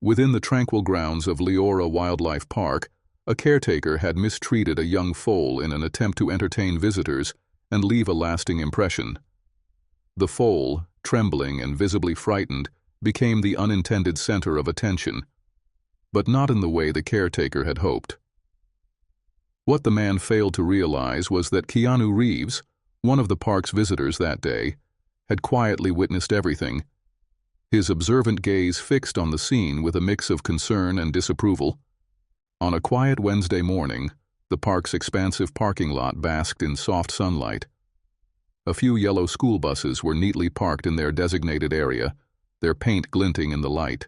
Within the tranquil grounds of Liora Wildlife Park, a caretaker had mistreated a young foal in an attempt to entertain visitors and leave a lasting impression. The foal, trembling and visibly frightened, became the unintended center of attention, but not in the way the caretaker had hoped. What the man failed to realize was that Keanu Reeves, one of the park's visitors that day, had quietly witnessed everything, his observant gaze fixed on the scene with a mix of concern and disapproval. On a quiet Wednesday morning, the park's expansive parking lot basked in soft sunlight. A few yellow school buses were neatly parked in their designated area, their paint glinting in the light.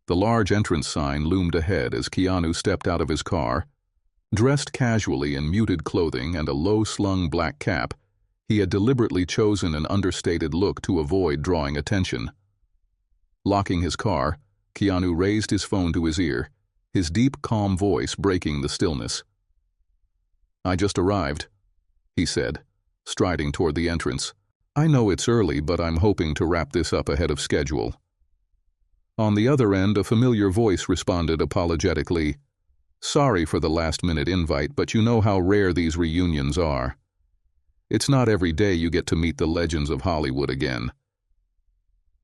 The large entrance sign loomed ahead as Keanu stepped out of his car. Dressed casually in muted clothing and a low-slung black cap, he had deliberately chosen an understated look to avoid drawing attention. Locking his car, Keanu raised his phone to his ear, his deep, calm voice breaking the stillness. "I just arrived," he said, striding toward the entrance. "I know it's early, but I'm hoping to wrap this up ahead of schedule." On the other end, a familiar voice responded apologetically, "Sorry for the last-minute invite, but you know how rare these reunions are. It's not every day you get to meet the legends of Hollywood again."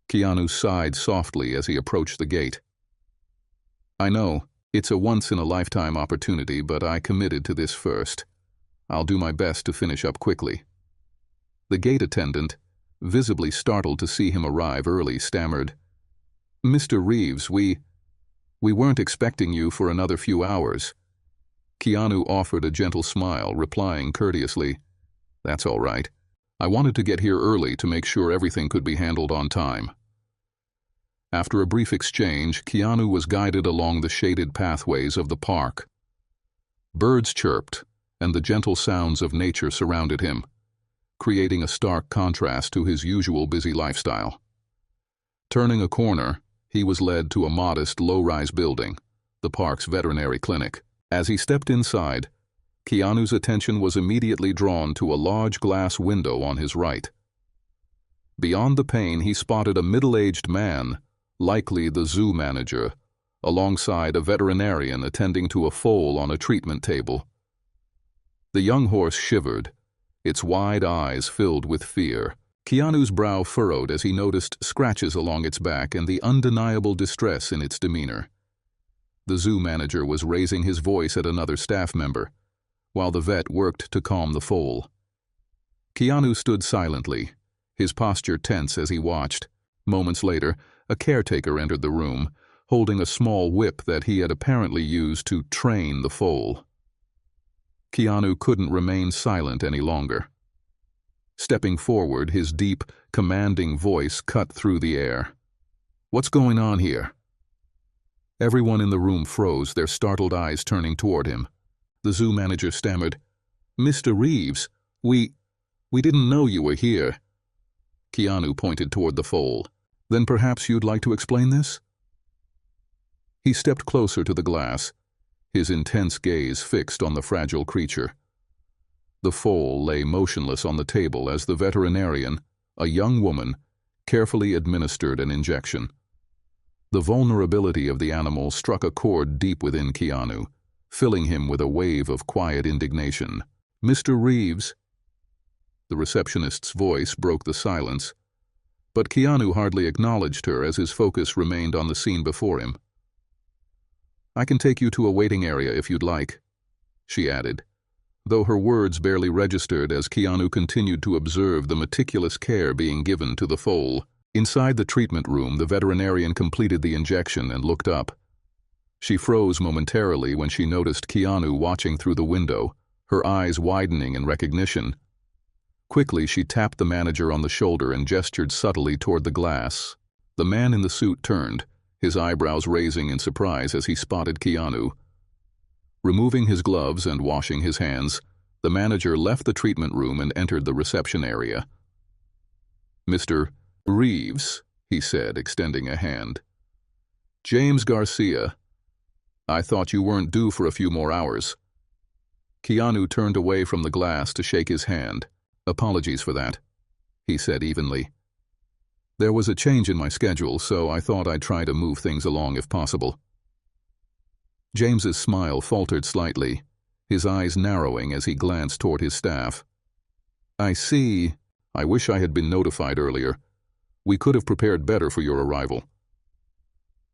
Keanu sighed softly as he approached the gate. "I know, it's a once-in-a-lifetime opportunity, but I committed to this first. I'll do my best to finish up quickly." The gate attendant, visibly startled to see him arrive early, stammered, "Mr. Reeves, we weren't expecting you for another few hours." Keanu offered a gentle smile, replying courteously, "That's all right. I wanted to get here early to make sure everything could be handled on time." After a brief exchange, Keanu was guided along the shaded pathways of the park. Birds chirped, and the gentle sounds of nature surrounded him, creating a stark contrast to his usual busy lifestyle. Turning a corner, he was led to a modest, low-rise building, the park's veterinary clinic. As he stepped inside, Keanu's attention was immediately drawn to a large glass window on his right. Beyond the pane, he spotted a middle-aged man, likely the zoo manager, alongside a veterinarian attending to a foal on a treatment table. The young horse shivered, its wide eyes filled with fear. Keanu's brow furrowed as he noticed scratches along its back and the undeniable distress in its demeanor. The zoo manager was raising his voice at another staff member, while the vet worked to calm the foal. Keanu stood silently, his posture tense as he watched. Moments later, a caretaker entered the room, holding a small whip that he had apparently used to train the foal. Keanu couldn't remain silent any longer. Stepping forward, his deep, commanding voice cut through the air. "What's going on here?" Everyone in the room froze, their startled eyes turning toward him. The zoo manager stammered, "Mr. Reeves, we didn't know you were here." Keanu pointed toward the foal. "Then perhaps you'd like to explain this?" He stepped closer to the glass, his intense gaze fixed on the fragile creature. The foal lay motionless on the table as the veterinarian, a young woman, carefully administered an injection. The vulnerability of the animal struck a chord deep within Keanu, filling him with a wave of quiet indignation. "Mr. Reeves." The receptionist's voice broke the silence, but Keanu hardly acknowledged her as his focus remained on the scene before him. "I can take you to a waiting area if you'd like," she added, though her words barely registered as Keanu continued to observe the meticulous care being given to the foal. Inside the treatment room, the veterinarian completed the injection and looked up. She froze momentarily when she noticed Keanu watching through the window, her eyes widening in recognition. Quickly, she tapped the manager on the shoulder and gestured subtly toward the glass. The man in the suit turned, his eyebrows raising in surprise as he spotted Keanu. Removing his gloves and washing his hands, the manager left the treatment room and entered the reception area. "Mr. Reeves," he said, extending a hand. "James Garcia. I thought you weren't due for a few more hours." Keanu turned away from the glass to shake his hand. "Apologies for that," he said evenly. There was a change in my schedule, so I thought I'd try to move things along if possible. James's smile faltered slightly, his eyes narrowing as he glanced toward his staff. I see. I wish I had been notified earlier. We could have prepared better for your arrival.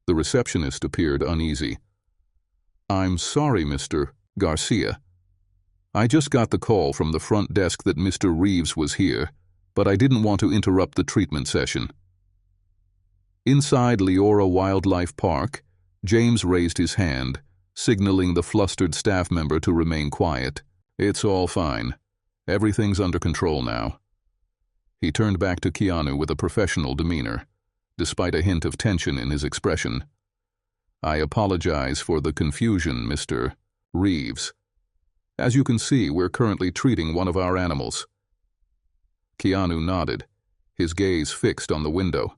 The receptionist appeared uneasy. I'm sorry, Mr. Garcia. I just got the call from the front desk that Mr. Reeves was here, but I didn't want to interrupt the treatment session. Inside Liora Wildlife Park, James raised his hand, signaling the flustered staff member to remain quiet. It's all fine. Everything's under control now. He turned back to Keanu with a professional demeanor, despite a hint of tension in his expression. I apologize for the confusion, Mr. Reeves. As you can see, we're currently treating one of our animals. Keanu nodded, his gaze fixed on the window.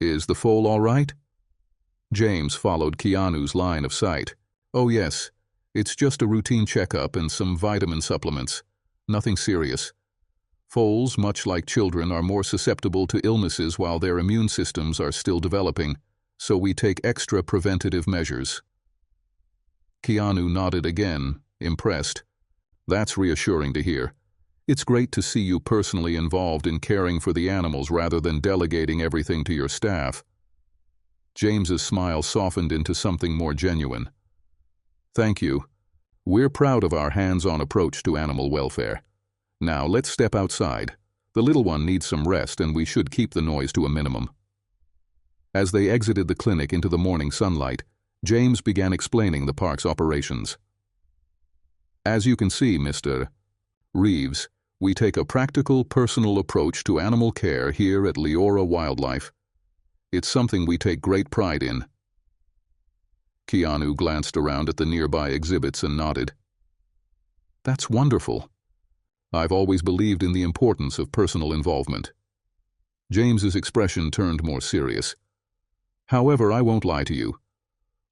Is the foal all right? James followed Keanu's line of sight. Oh yes, it's just a routine checkup and some vitamin supplements. Nothing serious. Foals, much like children, are more susceptible to illnesses while their immune systems are still developing, so we take extra preventative measures. Keanu nodded again, impressed. That's reassuring to hear. It's great to see you personally involved in caring for the animals rather than delegating everything to your staff. James's smile softened into something more genuine. Thank you. We're proud of our hands-on approach to animal welfare. Now let's step outside. The little one needs some rest and we should keep the noise to a minimum. As they exited the clinic into the morning sunlight, James began explaining the park's operations. As you can see, Mr. Reeves, we take a practical, personal approach to animal care here at Liora Wildlife. It's something we take great pride in. Keanu glanced around at the nearby exhibits and nodded. That's wonderful. I've always believed in the importance of personal involvement. James's expression turned more serious. However, I won't lie to you.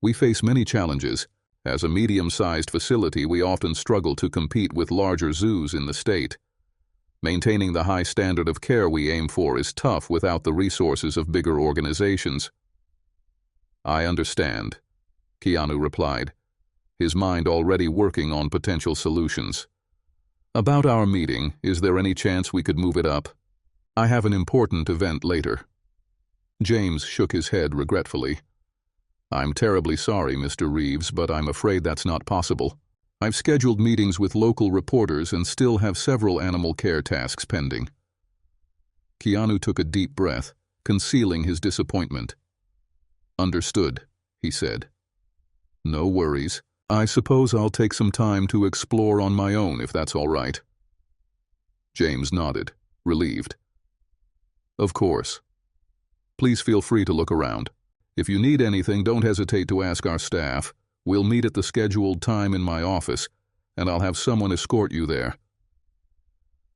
We face many challenges. As a medium-sized facility, we often struggle to compete with larger zoos in the state. Maintaining the high standard of care we aim for is tough without the resources of bigger organizations. I understand, Keanu replied, his mind already working on potential solutions. About our meeting, is there any chance we could move it up? I have an important event later. James shook his head regretfully. I'm terribly sorry, Mr. Reeves, but I'm afraid that's not possible. I've scheduled meetings with local reporters and still have several animal care tasks pending. Keanu took a deep breath, concealing his disappointment. Understood, he said. No worries. I suppose I'll take some time to explore on my own if that's all right. James nodded, relieved. Of course. Please feel free to look around. If you need anything, don't hesitate to ask our staff. We'll meet at the scheduled time in my office, and I'll have someone escort you there.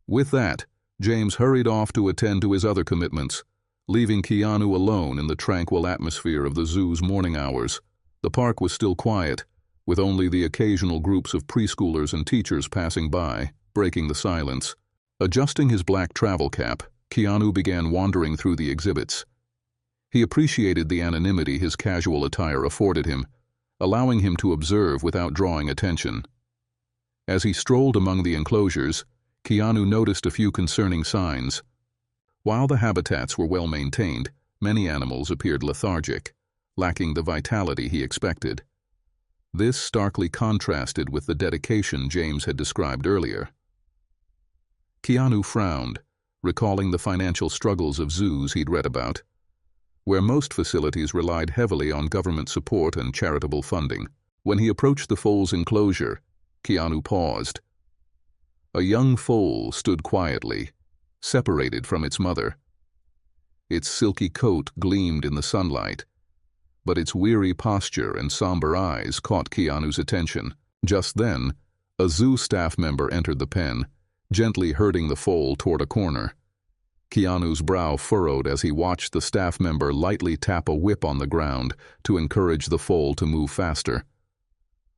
With that, James hurried off to attend to his other commitments, leaving Keanu alone in the tranquil atmosphere of the zoo's morning hours. The park was still quiet, with only the occasional groups of preschoolers and teachers passing by, breaking the silence. Adjusting his black travel cap, Keanu began wandering through the exhibits. He appreciated the anonymity his casual attire afforded him, allowing him to observe without drawing attention. As he strolled among the enclosures, Keanu noticed a few concerning signs. While the habitats were well maintained, many animals appeared lethargic, lacking the vitality he expected. This starkly contrasted with the dedication James had described earlier. Keanu frowned, recalling the financial struggles of zoos he'd read about, where most facilities relied heavily on government support and charitable funding. When he approached the foal's enclosure, Keanu paused. A young foal stood quietly, separated from its mother. Its silky coat gleamed in the sunlight, but its weary posture and somber eyes caught Keanu's attention. Just then, a zoo staff member entered the pen, gently herding the foal toward a corner. Keanu's brow furrowed as he watched the staff member lightly tap a whip on the ground to encourage the foal to move faster.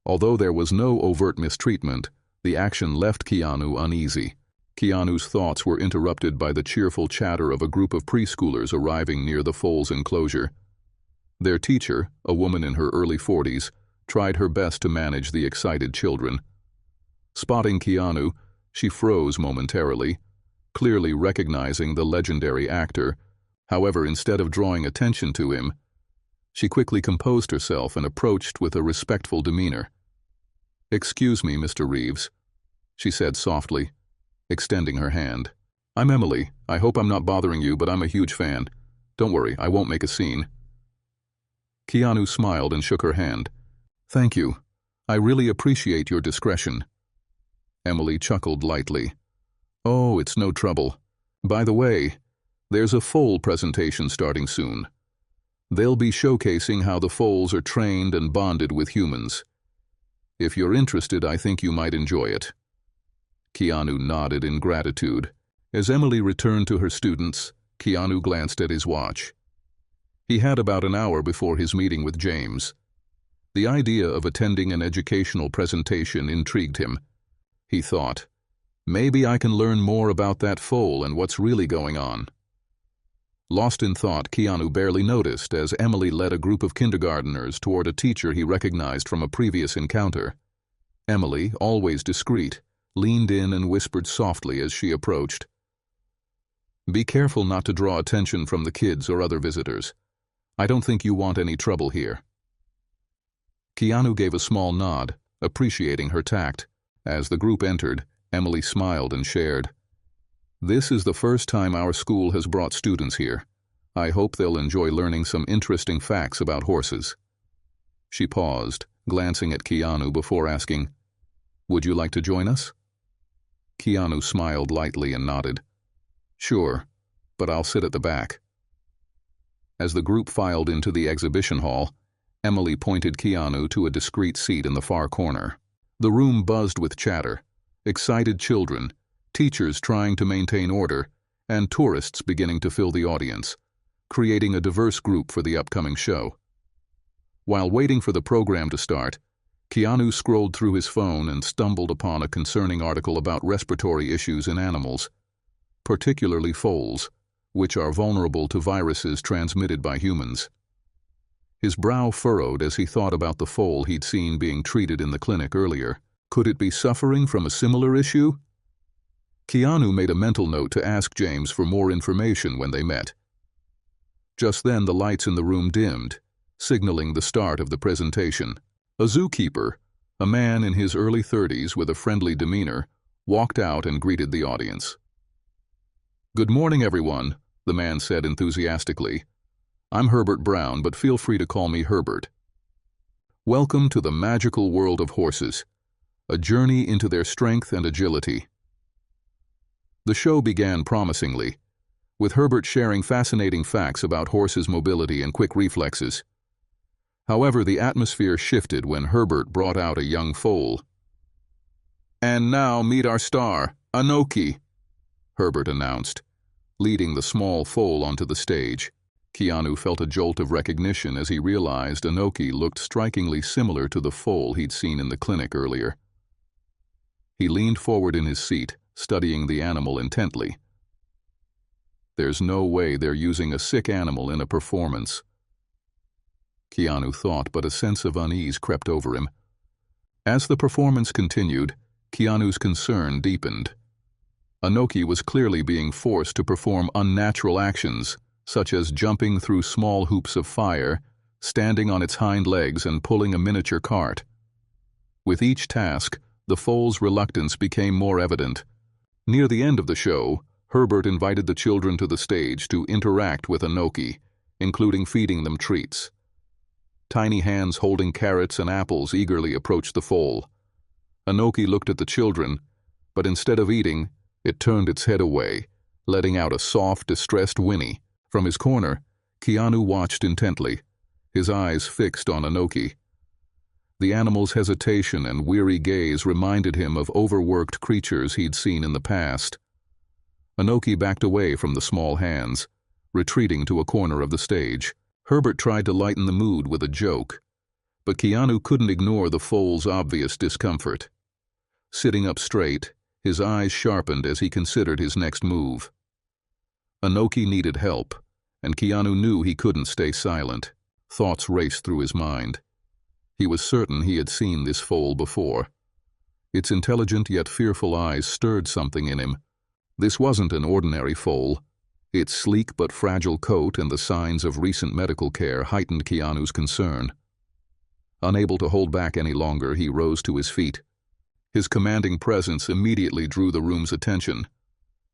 Although there was no overt mistreatment, the action left Keanu uneasy. Keanu's thoughts were interrupted by the cheerful chatter of a group of preschoolers arriving near the foal's enclosure. Their teacher, a woman in her early 40s, tried her best to manage the excited children. Spotting Keanu, she froze momentarily, clearly recognizing the legendary actor. However, instead of drawing attention to him, she quickly composed herself and approached with a respectful demeanor. "Excuse me, Mr. Reeves," she said softly, extending her hand. "I'm Emily. I hope I'm not bothering you, but I'm a huge fan. Don't worry, I won't make a scene." Keanu smiled and shook her hand. "Thank you. I really appreciate your discretion." Emily chuckled lightly. "Oh, it's no trouble. By the way, there's a foal presentation starting soon. They'll be showcasing how the foals are trained and bonded with humans. If you're interested, I think you might enjoy it." Keanu nodded in gratitude. As Emily returned to her students, Keanu glanced at his watch. He had about an hour before his meeting with James. The idea of attending an educational presentation intrigued him. He thought, maybe I can learn more about that foal and what's really going on. Lost in thought, Keanu barely noticed as Emily led a group of kindergarteners toward a teacher he recognized from a previous encounter. Emily, always discreet, leaned in and whispered softly as she approached. "Be careful not to draw attention from the kids or other visitors. I don't think you want any trouble here." Keanu gave a small nod, appreciating her tact. As the group entered, Emily smiled and shared, "This is the first time our school has brought students here. I hope they'll enjoy learning some interesting facts about horses." She paused, glancing at Keanu before asking, "Would you like to join us?" Keanu smiled lightly and nodded. "Sure, but I'll sit at the back." As the group filed into the exhibition hall, Emily pointed Keanu to a discreet seat in the far corner. The room buzzed with chatter, excited children, teachers trying to maintain order, and tourists beginning to fill the audience, creating a diverse group for the upcoming show. While waiting for the program to start, Keanu scrolled through his phone and stumbled upon a concerning article about respiratory issues in animals, particularly foals, which are vulnerable to viruses transmitted by humans. His brow furrowed as he thought about the foal he'd seen being treated in the clinic earlier. Could it be suffering from a similar issue? Keanu made a mental note to ask James for more information when they met. Just then the lights in the room dimmed, signaling the start of the presentation. A zookeeper, a man in his early 30s with a friendly demeanor, walked out and greeted the audience. "Good morning, everyone," the man said enthusiastically. "I'm Herbert Brown, but feel free to call me Herbert. Welcome to the magical world of horses, a journey into their strength and agility." The show began promisingly, with Herbert sharing fascinating facts about horses' mobility and quick reflexes. However, the atmosphere shifted when Herbert brought out a young foal. "And now meet our star, Anoki," Herbert announced, leading the small foal onto the stage. Keanu felt a jolt of recognition as he realized Anoki looked strikingly similar to the foal he'd seen in the clinic earlier. He leaned forward in his seat, studying the animal intently. There's no way they're using a sick animal in a performance, Keanu thought, but a sense of unease crept over him. As the performance continued, Keanu's concern deepened. Anoki was clearly being forced to perform unnatural actions, such as jumping through small hoops of fire, standing on its hind legs, and pulling a miniature cart. With each task, the foal's reluctance became more evident. Near the end of the show, Herbert invited the children to the stage to interact with Anoki, including feeding them treats. Tiny hands holding carrots and apples eagerly approached the foal. Anoki looked at the children, but instead of eating, it turned its head away, letting out a soft, distressed whinny. From his corner, Keanu watched intently, his eyes fixed on Anoki. The animal's hesitation and weary gaze reminded him of overworked creatures he'd seen in the past. Anoki backed away from the small hands, retreating to a corner of the stage. Herbert tried to lighten the mood with a joke, but Keanu couldn't ignore the foal's obvious discomfort. Sitting up straight, His eyes sharpened as he considered his next move. Anoki needed help, and Keanu knew he couldn't stay silent. Thoughts raced through his mind. He was certain he had seen this foal before. Its intelligent yet fearful eyes stirred something in him. This wasn't an ordinary foal. Its sleek but fragile coat and the signs of recent medical care heightened Keanu's concern. Unable to hold back any longer, he rose to his feet. His commanding presence immediately drew the room's attention.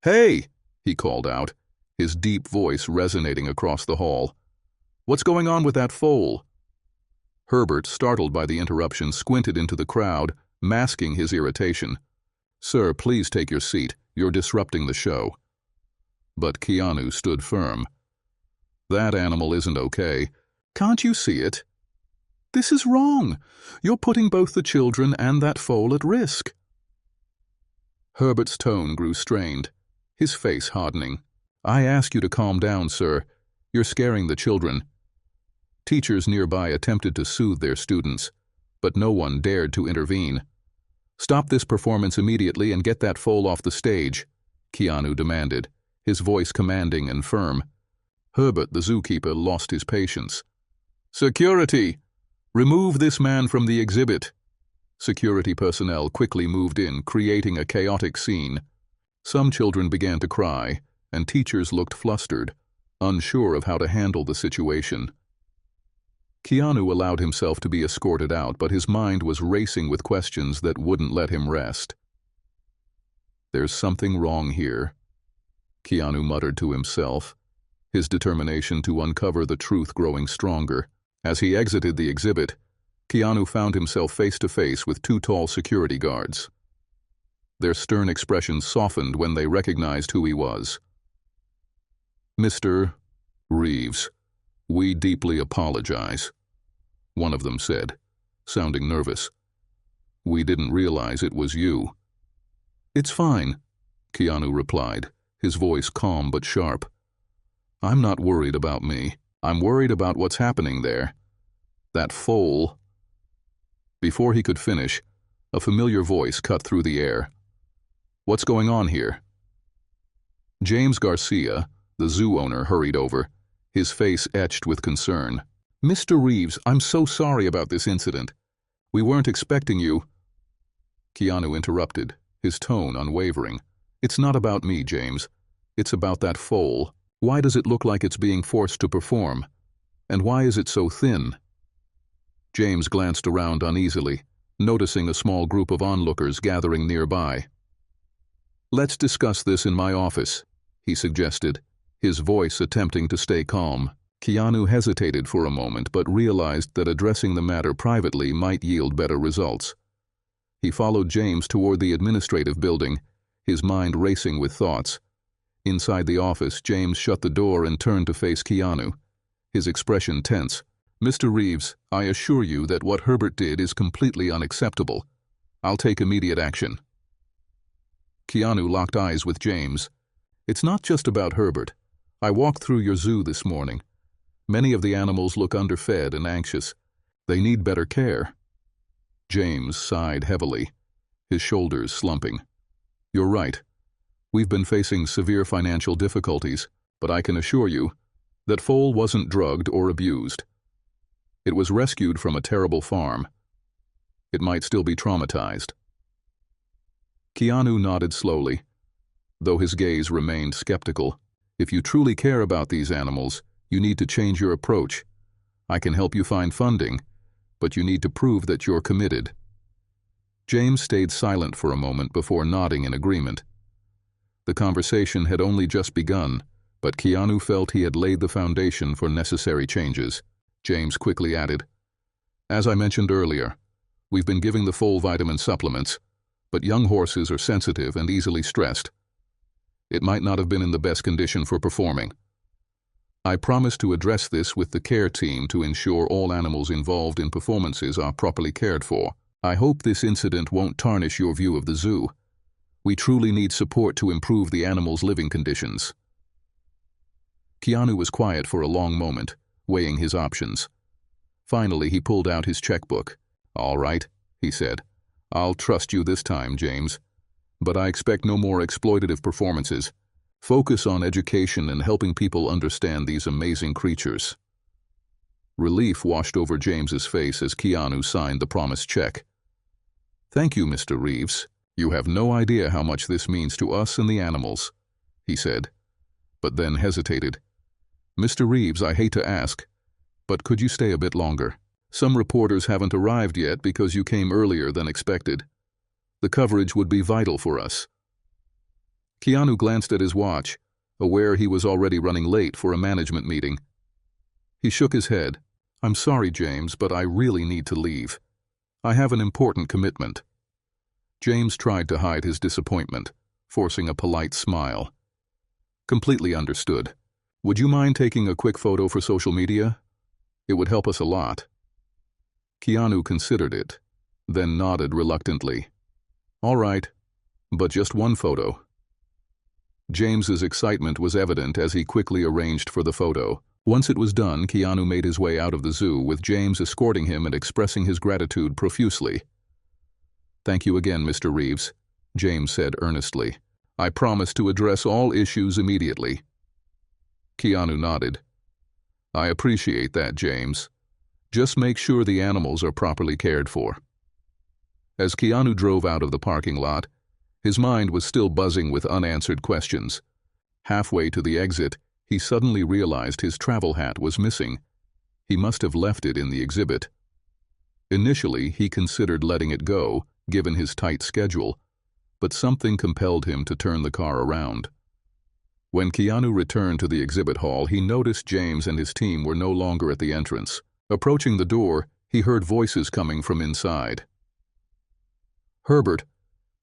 "Hey!" he called out, his deep voice resonating across the hall. "What's going on with that foal?" Herbert, startled by the interruption, squinted into the crowd, masking his irritation. "Sir, please take your seat. You're disrupting the show." But Keanu stood firm. "That animal isn't okay. Can't you see it? This is wrong. You're putting both the children and that foal at risk." Herbert's tone grew strained, his face hardening. "I ask you to calm down, sir. You're scaring the children." Teachers nearby attempted to soothe their students, but no one dared to intervene. "Stop this performance immediately and get that foal off the stage," Keanu demanded, his voice commanding and firm. Herbert, the zookeeper, lost his patience. "Security! Remove this man from the exhibit." Security personnel quickly moved in, creating a chaotic scene. Some children began to cry, and teachers looked flustered, unsure of how to handle the situation. Keanu allowed himself to be escorted out, but his mind was racing with questions that wouldn't let him rest. "There's something wrong here," Keanu muttered to himself, his determination to uncover the truth growing stronger. As he exited the exhibit, Keanu found himself face to face with two tall security guards. Their stern expressions softened when they recognized who he was. "Mr. Reeves, we deeply apologize," one of them said, sounding nervous. "We didn't realize it was you." "It's fine," Keanu replied, his voice calm but sharp. "I'm not worried about me. I'm worried about what's happening there. That foal." Before he could finish, a familiar voice cut through the air. "What's going on here?" James Garcia, the zoo owner, hurried over, his face etched with concern. "Mr. Reeves, I'm so sorry about this incident. We weren't expecting you." Keanu interrupted, his tone unwavering. "It's not about me, James. It's about that foal. Why does it look like it's being forced to perform? And why is it so thin?" James glanced around uneasily, noticing a small group of onlookers gathering nearby. "Let's discuss this in my office," he suggested, his voice attempting to stay calm. Keanu hesitated for a moment but realized that addressing the matter privately might yield better results. He followed James toward the administrative building, his mind racing with thoughts. Inside the office, James shut the door and turned to face Keanu, his expression tense. "Mr. Reeves, I assure you that what Herbert did is completely unacceptable. I'll take immediate action." Keanu locked eyes with James. "It's not just about Herbert. I walked through your zoo this morning. Many of the animals look underfed and anxious. They need better care." James sighed heavily, his shoulders slumping. "You're right. We've been facing severe financial difficulties, but I can assure you that Foal wasn't drugged or abused. It was rescued from a terrible farm. It might still be traumatized." Keanu nodded slowly, though his gaze remained skeptical. "If you truly care about these animals, you need to change your approach. I can help you find funding, but you need to prove that you're committed." James stayed silent for a moment before nodding in agreement. The conversation had only just begun, but Keanu felt he had laid the foundation for necessary changes. James quickly added, "As I mentioned earlier, we've been giving the Foal vitamin supplements, but young horses are sensitive and easily stressed. It might not have been in the best condition for performing. I promise to address this with the care team to ensure all animals involved in performances are properly cared for. I hope this incident won't tarnish your view of the zoo. We truly need support to improve the animals' living conditions." Keanu was quiet for a long moment, weighing his options. Finally, he pulled out his checkbook. "All right," he said. "I'll trust you this time, James. But I expect no more exploitative performances. Focus on education and helping people understand these amazing creatures." Relief washed over James's face as Keanu signed the promised check. "Thank you, Mr. Reeves. You have no idea how much this means to us and the animals," he said, but then hesitated. "Mr. Reeves, I hate to ask, but could you stay a bit longer? Some reporters haven't arrived yet because you came earlier than expected. The coverage would be vital for us." Keanu glanced at his watch, aware he was already running late for a management meeting. He shook his head. "I'm sorry, James, but I really need to leave. I have an important commitment." James tried to hide his disappointment, forcing a polite smile. "Completely understood. Would you mind taking a quick photo for social media? It would help us a lot." Keanu considered it, then nodded reluctantly. "All right, but just one photo." James's excitement was evident as he quickly arranged for the photo. Once it was done, Keanu made his way out of the zoo, with James escorting him and expressing his gratitude profusely. "Thank you again, Mr. Reeves," James said earnestly. "I promise to address all issues immediately." Keanu nodded. "I appreciate that, James. Just make sure the animals are properly cared for." As Keanu drove out of the parking lot, his mind was still buzzing with unanswered questions. Halfway to the exit, he suddenly realized his travel hat was missing. He must have left it in the exhibit. Initially, he considered letting it go, given his tight schedule, but something compelled him to turn the car around. When Keanu returned to the exhibit hall, he noticed James and his team were no longer at the entrance. Approaching the door, he heard voices coming from inside. "Herbert,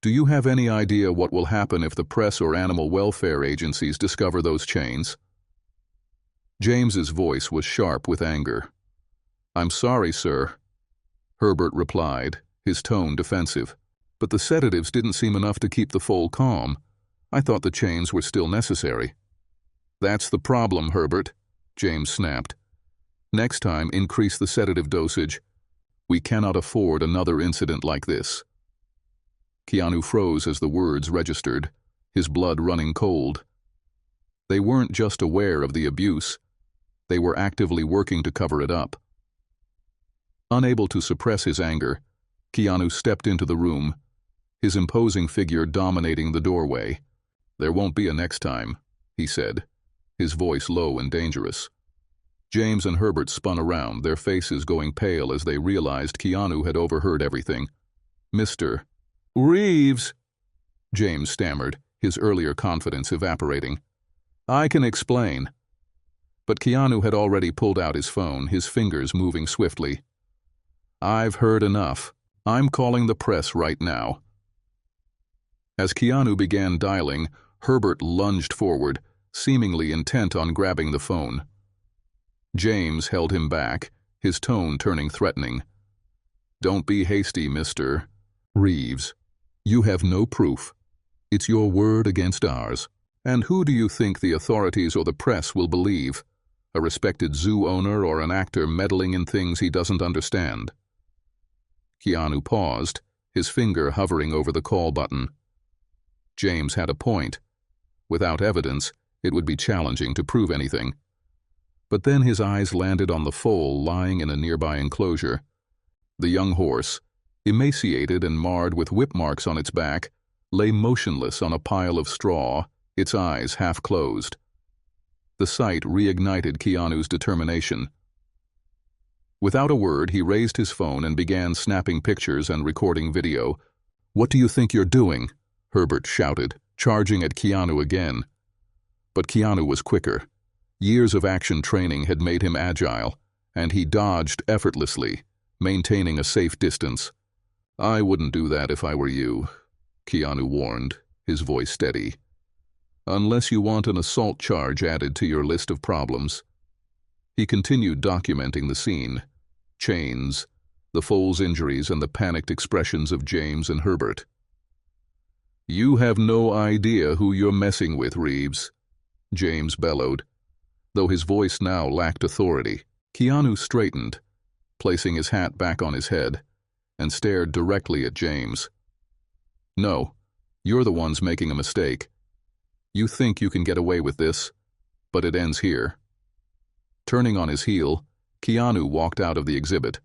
do you have any idea what will happen if the press or animal welfare agencies discover those chains?" James's voice was sharp with anger. "I'm sorry, sir," Herbert replied, his tone defensive. "But the sedatives didn't seem enough to keep the foal calm. I thought the chains were still necessary." "That's the problem, Herbert," James snapped. "Next time, increase the sedative dosage. We cannot afford another incident like this." Keanu froze as the words registered, his blood running cold. They weren't just aware of the abuse. They were actively working to cover it up. Unable to suppress his anger, Keanu stepped into the room, his imposing figure dominating the doorway. "There won't be a next time," he said, his voice low and dangerous. James and Herbert spun around, their faces going pale as they realized Keanu had overheard everything. "Mr. Reeves," James stammered, his earlier confidence evaporating. "I can explain." But Keanu had already pulled out his phone, his fingers moving swiftly. "I've heard enough. I'm calling the press right now." As Keanu began dialing, Herbert lunged forward, seemingly intent on grabbing the phone. James held him back, his tone turning threatening. "Don't be hasty, Mr. Reeves. You have no proof. It's your word against ours. And who do you think the authorities or the press will believe? A respected zoo owner or an actor meddling in things he doesn't understand?" Keanu paused, his finger hovering over the call button. James had a point. Without evidence, it would be challenging to prove anything. But then his eyes landed on the foal lying in a nearby enclosure. The young horse, emaciated and marred with whip marks on its back, lay motionless on a pile of straw, its eyes half closed. The sight reignited Keanu's determination. Without a word, he raised his phone and began snapping pictures and recording video. "What do you think you're doing?" Herbert shouted, charging at Keanu again. But Keanu was quicker. Years of action training had made him agile, and he dodged effortlessly, maintaining a safe distance. "I wouldn't do that if I were you," Keanu warned, his voice steady. "Unless you want an assault charge added to your list of problems." He continued documenting the scene. Chains, the foal's injuries, and the panicked expressions of James and Herbert. "You have no idea who you're messing with, Reeves," James bellowed, though his voice now lacked authority. Keanu straightened, placing his hat back on his head, and stared directly at James. "No, You're the ones making a mistake. You think you can get away with this, but it ends here." Turning on his heel, Keanu walked out of the exhibit,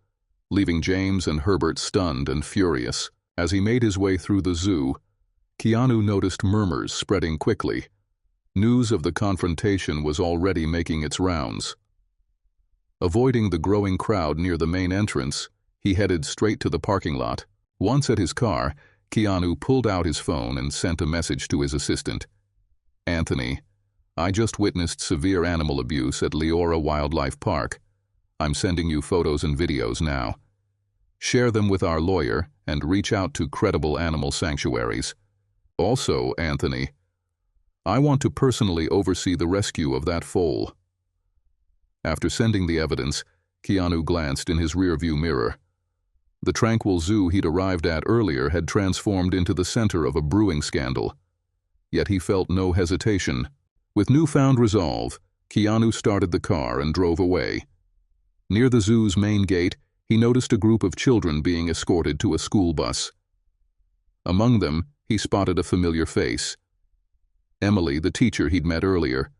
leaving James and Herbert stunned and furious. As he made his way through the zoo, Keanu noticed murmurs spreading quickly. News of the confrontation was already making its rounds. Avoiding the growing crowd near the main entrance, he headed straight to the parking lot. Once at his car, Keanu pulled out his phone and sent a message to his assistant. "Anthony, I just witnessed severe animal abuse at Liora Wildlife Park. I'm sending you photos and videos now. Share them with our lawyer and reach out to credible animal sanctuaries. Also, Anthony, I want to personally oversee the rescue of that foal." After sending the evidence, Keanu glanced in his rearview mirror. The tranquil zoo he'd arrived at earlier had transformed into the center of a brewing scandal. Yet he felt no hesitation. With newfound resolve, Keanu started the car and drove away. Near the zoo's main gate, he noticed a group of children being escorted to a school bus. Among them, he spotted a familiar face. Emily, the teacher he'd met earlier.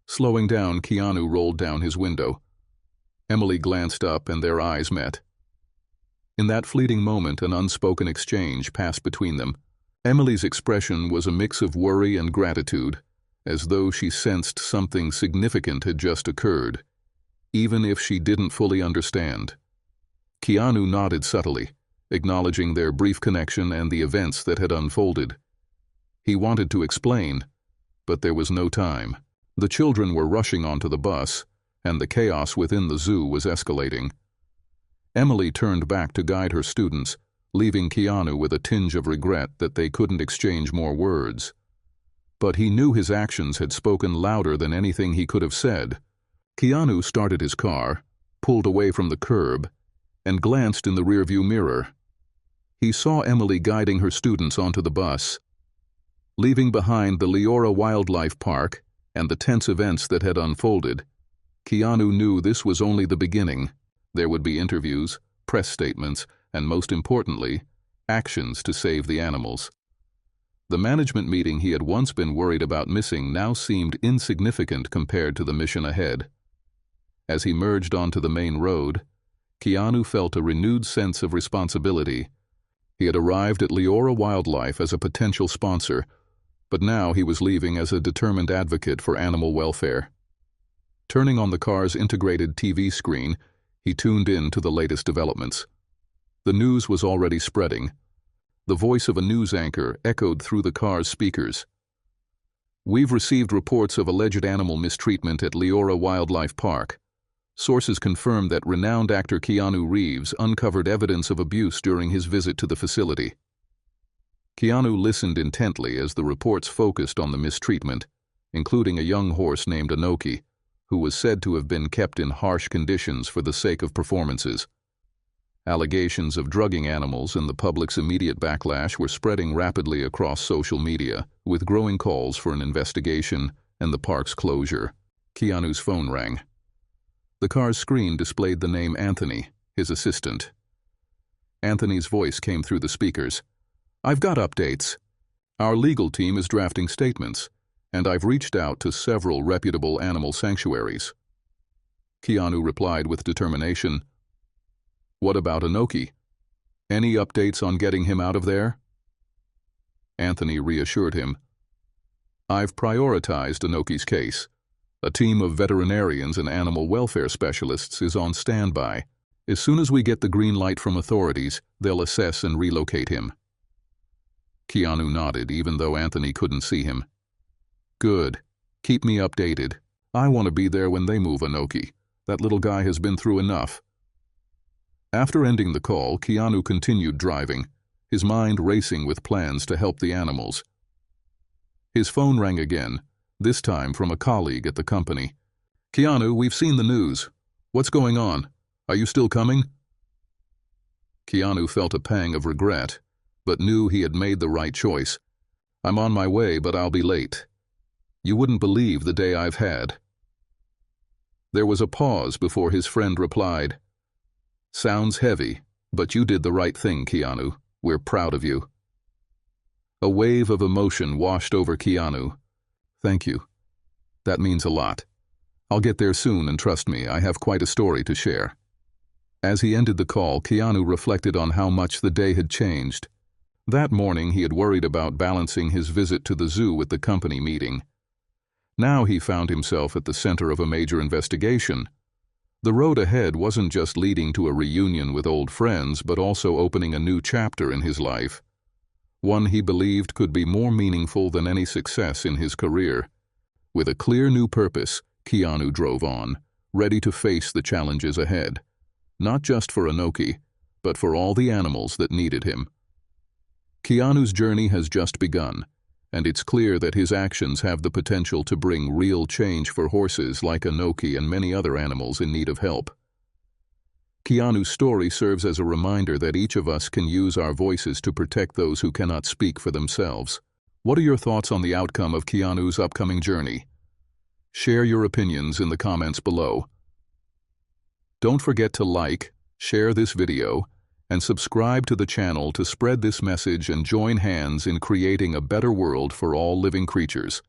Slowing down, Keanu rolled down his window. Emily glanced up and their eyes met. In that fleeting moment, an unspoken exchange passed between them. Emily's expression was a mix of worry and gratitude, as though she sensed something significant had just occurred, even if she didn't fully understand. Keanu nodded subtly, acknowledging their brief connection and the events that had unfolded. He wanted to explain, but there was no time. The children were rushing onto the bus, and the chaos within the zoo was escalating. Emily turned back to guide her students, leaving Keanu with a tinge of regret that they couldn't exchange more words. But he knew his actions had spoken louder than anything he could have said. Keanu started his car, pulled away from the curb, and glanced in the rearview mirror. He saw Emily guiding her students onto the bus. Leaving behind the Liora Wildlife Park and the tense events that had unfolded, Keanu knew this was only the beginning. There would be interviews, press statements, and most importantly, actions to save the animals. The management meeting he had once been worried about missing now seemed insignificant compared to the mission ahead. As he merged onto the main road, Keanu felt a renewed sense of responsibility. He had arrived at Liora Wildlife as a potential sponsor, but now he was leaving as a determined advocate for animal welfare. Turning on the car's integrated TV screen, he tuned in to the latest developments. The news was already spreading. The voice of a news anchor echoed through the car's speakers. "We've received reports of alleged animal mistreatment at Liora Wildlife Park. Sources confirmed that renowned actor Keanu Reeves uncovered evidence of abuse during his visit to the facility." Keanu listened intently as the reports focused on the mistreatment, including a young horse named Anoki, who was said to have been kept in harsh conditions for the sake of performances. Allegations of drugging animals and the public's immediate backlash were spreading rapidly across social media, with growing calls for an investigation and the park's closure. Keanu's phone rang. The car's screen displayed the name Anthony, his assistant. Anthony's voice came through the speakers. "I've got updates. Our legal team is drafting statements, and I've reached out to several reputable animal sanctuaries." Keanu replied with determination. "What about Anoki? Any updates on getting him out of there?" Anthony reassured him. "I've prioritized Anoki's case. A team of veterinarians and animal welfare specialists is on standby. As soon as we get the green light from authorities, they'll assess and relocate him." Keanu nodded, even though Anthony couldn't see him. "Good. Keep me updated. I want to be there when they move Anoki. That little guy has been through enough." After ending the call, Keanu continued driving, his mind racing with plans to help the animals. His phone rang again, this time from a colleague at the company. "Keanu, we've seen the news. What's going on? Are you still coming?" Keanu felt a pang of regret, but knew he had made the right choice. "I'm on my way, but I'll be late. You wouldn't believe the day I've had." There was a pause before his friend replied, "Sounds heavy, but you did the right thing, Keanu. We're proud of you." A wave of emotion washed over Keanu. "Thank you. That means a lot. I'll get there soon, and trust me, I have quite a story to share." As he ended the call, Keanu reflected on how much the day had changed. That morning he had worried about balancing his visit to the zoo with the company meeting. Now he found himself at the center of a major investigation. The road ahead wasn't just leading to a reunion with old friends, but also opening a new chapter in his life. One he believed could be more meaningful than any success in his career. With a clear new purpose, Keanu drove on, ready to face the challenges ahead. Not just for Anoki, but for all the animals that needed him. Keanu's journey has just begun, and it's clear that his actions have the potential to bring real change for horses like Anoki and many other animals in need of help. Keanu's story serves as a reminder that each of us can use our voices to protect those who cannot speak for themselves. What are your thoughts on the outcome of Keanu's upcoming journey? Share your opinions in the comments below. Don't forget to like, share this video, and subscribe to the channel to spread this message and join hands in creating a better world for all living creatures.